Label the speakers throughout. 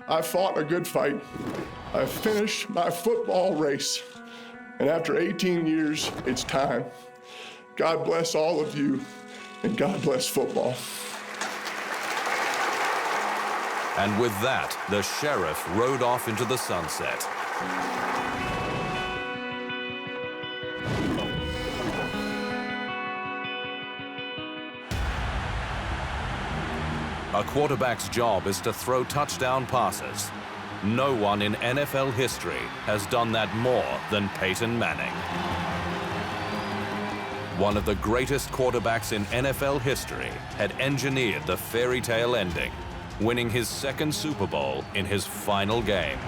Speaker 1: I fought a good fight. I finished my football race. And after 18 years, it's time. God bless all of you, and God bless football.
Speaker 2: And with that, the sheriff rode off into the sunset. A quarterback's job is to throw touchdown passes. No one in NFL history has done that more than Peyton Manning. One of the greatest quarterbacks in NFL history had engineered the fairy tale ending, winning his second Super Bowl in his final game.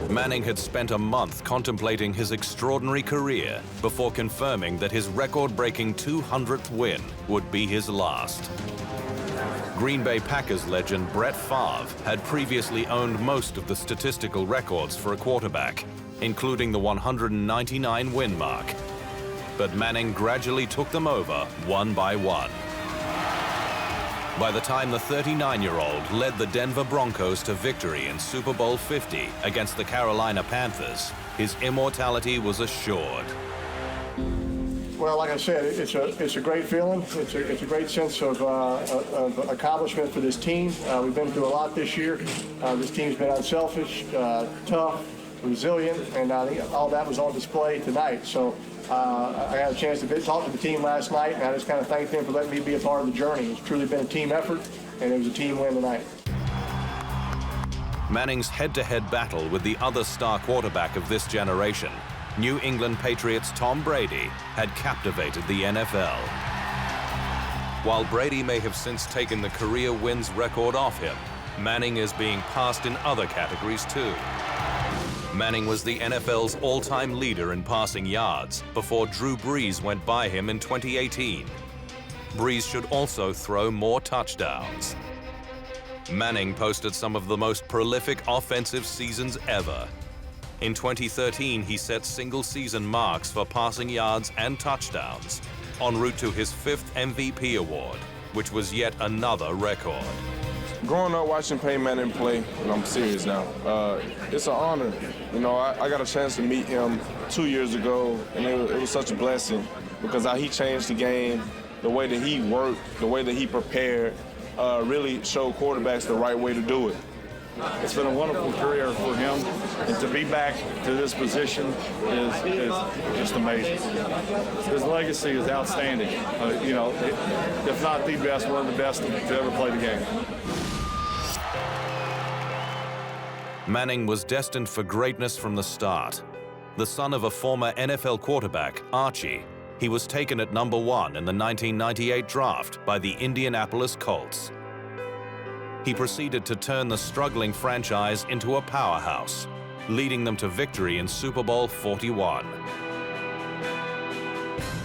Speaker 2: Manning had spent a month contemplating his extraordinary career before confirming that his record-breaking 200th win would be his last. Green Bay Packers legend Brett Favre had previously owned most of the statistical records for a quarterback, including the 199 win mark. But Manning gradually took them over one by one. By the time the 39-year-old led the Denver Broncos to victory in Super Bowl 50 against the Carolina Panthers, his immortality was assured.
Speaker 1: Well, like I said, it's a great feeling. It's a great sense of accomplishment for this team. We've been through a lot this year. This team's been unselfish, tough, resilient, and I think all that was on display tonight. So I had a chance to talk to the team last night, and I just kind of thanked them for letting me be a part of the journey. It's truly been a team effort, and it was a team win tonight.
Speaker 2: Manning's head-to-head battle with the other star quarterback of this generation, New England Patriots' Tom Brady, had captivated the NFL. While Brady may have since taken the career wins record off him, Manning is being passed in other categories too. Manning was the NFL's all-time leader in passing yards before Drew Brees went by him in 2018. Brees should also throw more touchdowns. Manning posted some of the most prolific offensive seasons ever. In 2013, he set single-season marks for passing yards and touchdowns, en route to his 5th MVP award, which was yet another record.
Speaker 3: Growing up watching Peyton Manning play, and I'm serious now, it's an honor. You know, I got a chance to meet him 2 years ago, and it was such a blessing because how he changed the game, the way that he worked, the way that he prepared, really showed quarterbacks the right way to do it.
Speaker 4: It's been a wonderful career for him, and to be back to this position is just amazing. His legacy is outstanding. You know, if not the best, one of the best to ever play the game.
Speaker 2: Manning was destined for greatness from the start. The son of a former NFL quarterback, Archie, he was taken at number 1 in the 1998 draft by the Indianapolis Colts. He proceeded to turn the struggling franchise into a powerhouse, leading them to victory in Super Bowl 41.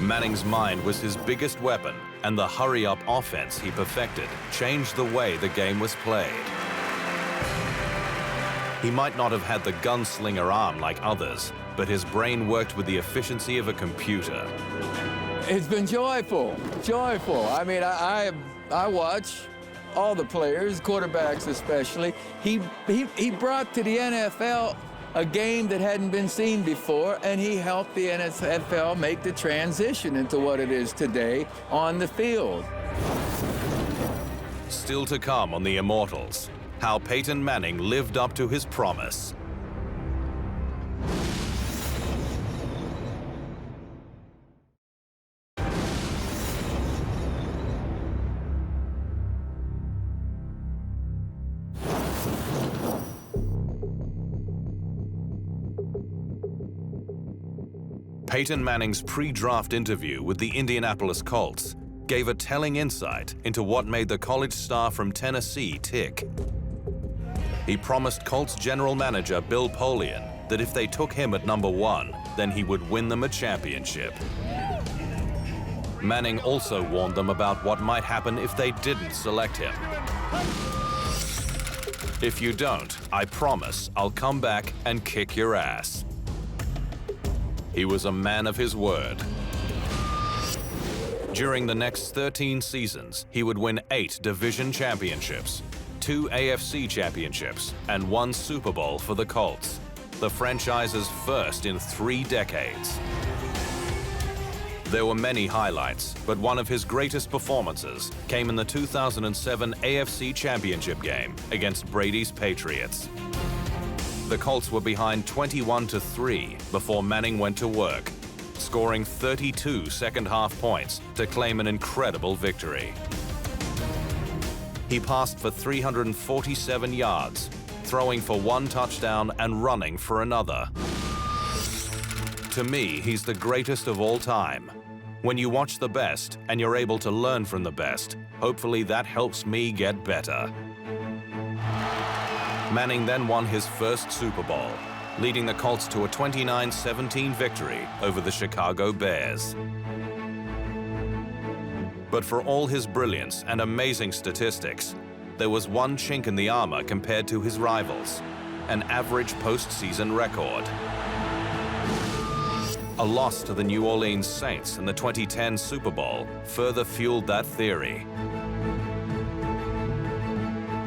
Speaker 2: Manning's mind was his biggest weapon, and the hurry-up offense he perfected changed the way the game was played. He might not have had the gunslinger arm like others, but his brain worked with the efficiency of a computer.
Speaker 5: It's been joyful, joyful. I mean, I watch all the players, quarterbacks especially. He brought to the NFL a game that hadn't been seen before, and he helped the NFL make the transition into what it is today on the field.
Speaker 2: Still to come on the Immortals, how Peyton Manning lived up to his promise. Peyton Manning's pre-draft interview with the Indianapolis Colts gave a telling insight into what made the college star from Tennessee tick. He promised Colts general manager Bill Polian that if they took him at number 1, then he would win them a championship. Manning also warned them about what might happen if they didn't select him. If you don't, I promise I'll come back and kick your ass. He was a man of his word. During the next 13 seasons, he would win 8 division championships, 2 AFC championships, and 1 Super Bowl for the Colts, the franchise's first in 3 decades. There were many highlights, but one of his greatest performances came in the 2007 AFC Championship game against Brady's Patriots. The Colts were behind 21-3 before Manning went to work, scoring 32 second-half points to claim an incredible victory. He passed for 347 yards, throwing for 1 touchdown and running for another. To me, he's the greatest of all time. When you watch the best and you're able to learn from the best, hopefully that helps me get better. Manning then won his first Super Bowl, leading the Colts to a 29-17 victory over the Chicago Bears. But for all his brilliance and amazing statistics, there was one chink in the armor compared to his rivals: an average postseason record. A loss to the New Orleans Saints in the 2010 Super Bowl further fueled that theory.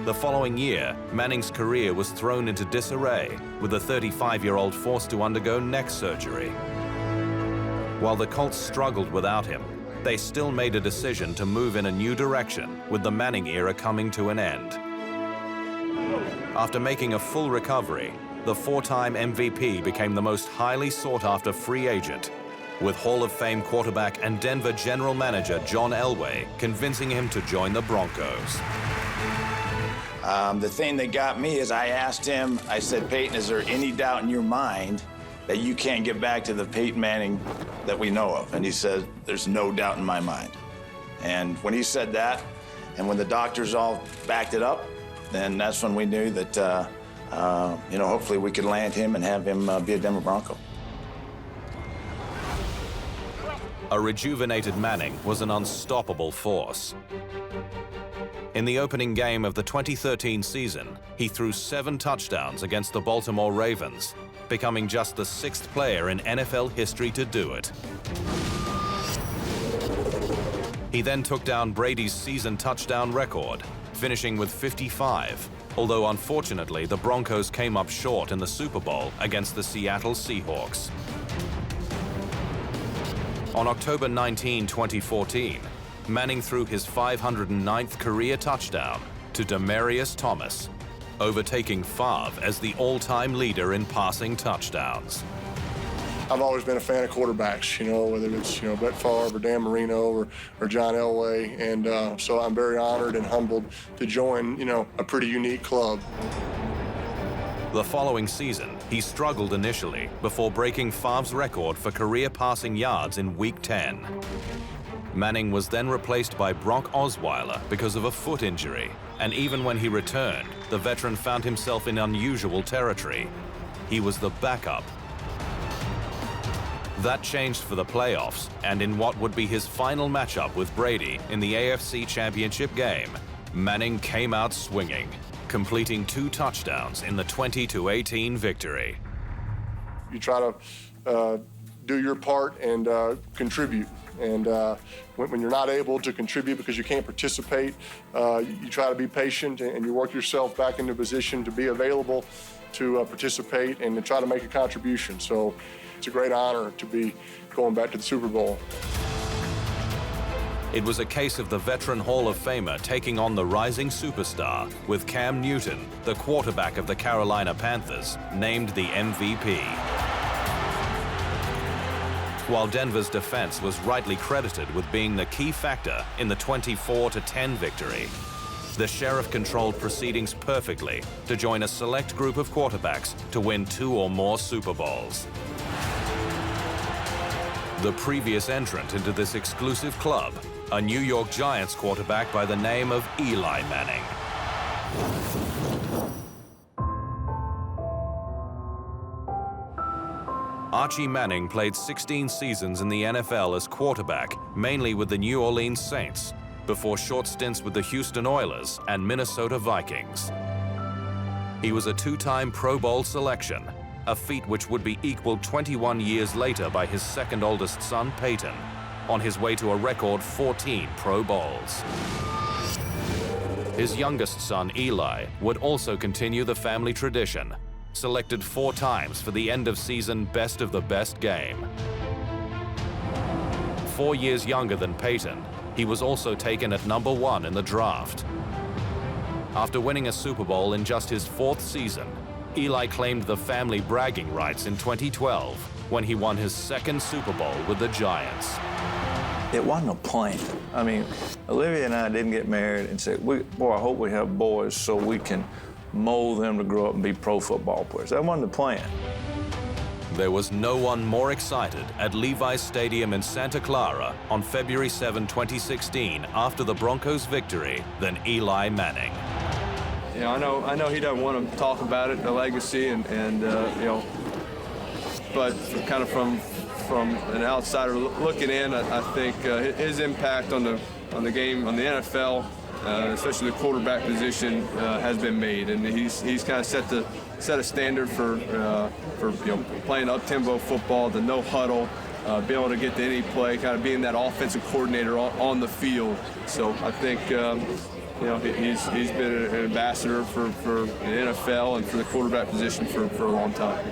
Speaker 2: The following year, Manning's career was thrown into disarray, with the 35-year-old forced to undergo neck surgery. While the Colts struggled without him, they still made a decision to move in a new direction, with the Manning era coming to an end. After making a full recovery, the 4-time MVP became the most highly sought-after free agent, with Hall of Fame quarterback and Denver general manager John Elway convincing him to join the Broncos.
Speaker 6: The thing that got me is I asked him, I said, Peyton, is there any doubt in your mind that you can't get back to the Peyton Manning that we know of? And he said, there's no doubt in my mind. And when he said that, and when the doctors all backed it up, then that's when we knew that, hopefully we could land him and have him be a Denver Bronco.
Speaker 2: A rejuvenated Manning was an unstoppable force. In the opening game of the 2013 season, he threw 7 touchdowns against the Baltimore Ravens, becoming just the 6th player in NFL history to do it. He then took down Brady's season touchdown record, finishing with 55, although unfortunately the Broncos came up short in the Super Bowl against the Seattle Seahawks. On October 19, 2014, Manning threw his 509th career touchdown to Demaryius Thomas, overtaking Favre as the all-time leader in passing touchdowns.
Speaker 1: I've always been a fan of quarterbacks, whether it's, Brett Favre or Dan Marino or John Elway. And so I'm very honored and humbled to join, a pretty unique club.
Speaker 2: The following season, he struggled initially before breaking Favre's record for career passing yards in Week 10. Manning was then replaced by Brock Osweiler because of a foot injury, and even when he returned, the veteran found himself in unusual territory. He was the backup. That changed for the playoffs, and in what would be his final matchup with Brady in the AFC Championship game, Manning came out swinging, completing 2 touchdowns in the 20-18 victory.
Speaker 1: You try to do your part and contribute. And when you're not able to contribute because you can't participate, you try to be patient and you work yourself back into a position to be available to participate and to try to make a contribution. So it's a great honor to be going back to the Super Bowl.
Speaker 2: It was a case of the veteran Hall of Famer taking on the rising superstar, with Cam Newton, the quarterback of the Carolina Panthers, named the MVP. While Denver's defense was rightly credited with being the key factor in the 24-10 victory, the Sheriff controlled proceedings perfectly to join a select group of quarterbacks to win 2 or more Super Bowls. The previous entrant into this exclusive club, a New York Giants quarterback by the name of Eli Manning. Archie Manning played 16 seasons in the NFL as quarterback, mainly with the New Orleans Saints, before short stints with the Houston Oilers and Minnesota Vikings. He was a 2-time Pro Bowl selection, a feat which would be equaled 21 years later by his second oldest son, Peyton, on his way to a record 14 Pro Bowls. His youngest son, Eli, would also continue the family tradition, selected 4 times for the end-of-season Best of the Best game. 4 years younger than Peyton, he was also taken at number 1 in the draft. After winning a Super Bowl in just his 4th season, Eli claimed the family bragging rights in 2012 when he won his 2nd Super Bowl with the Giants.
Speaker 7: It wasn't a plan. I mean, Olivia and I didn't get married and said, boy, I hope we have boys so we can mold them to grow up and be pro football players. That wasn't the plan.
Speaker 2: There was no one more excited at Levi's Stadium in Santa Clara on February 7, 2016, after the Broncos' victory, than Eli Manning.
Speaker 8: You know, I know he doesn't want to talk about it, the legacy, and you know, but kind of from an outsider looking in, I think his impact on the game, on the NFL, especially the quarterback position, has been made, and he's kind of set a standard for you know, playing up-tempo football, the no-huddle, being able to get to any play, kind of being that offensive coordinator on the field. So I think you know, he's been an ambassador for the NFL and for the quarterback position for a long time.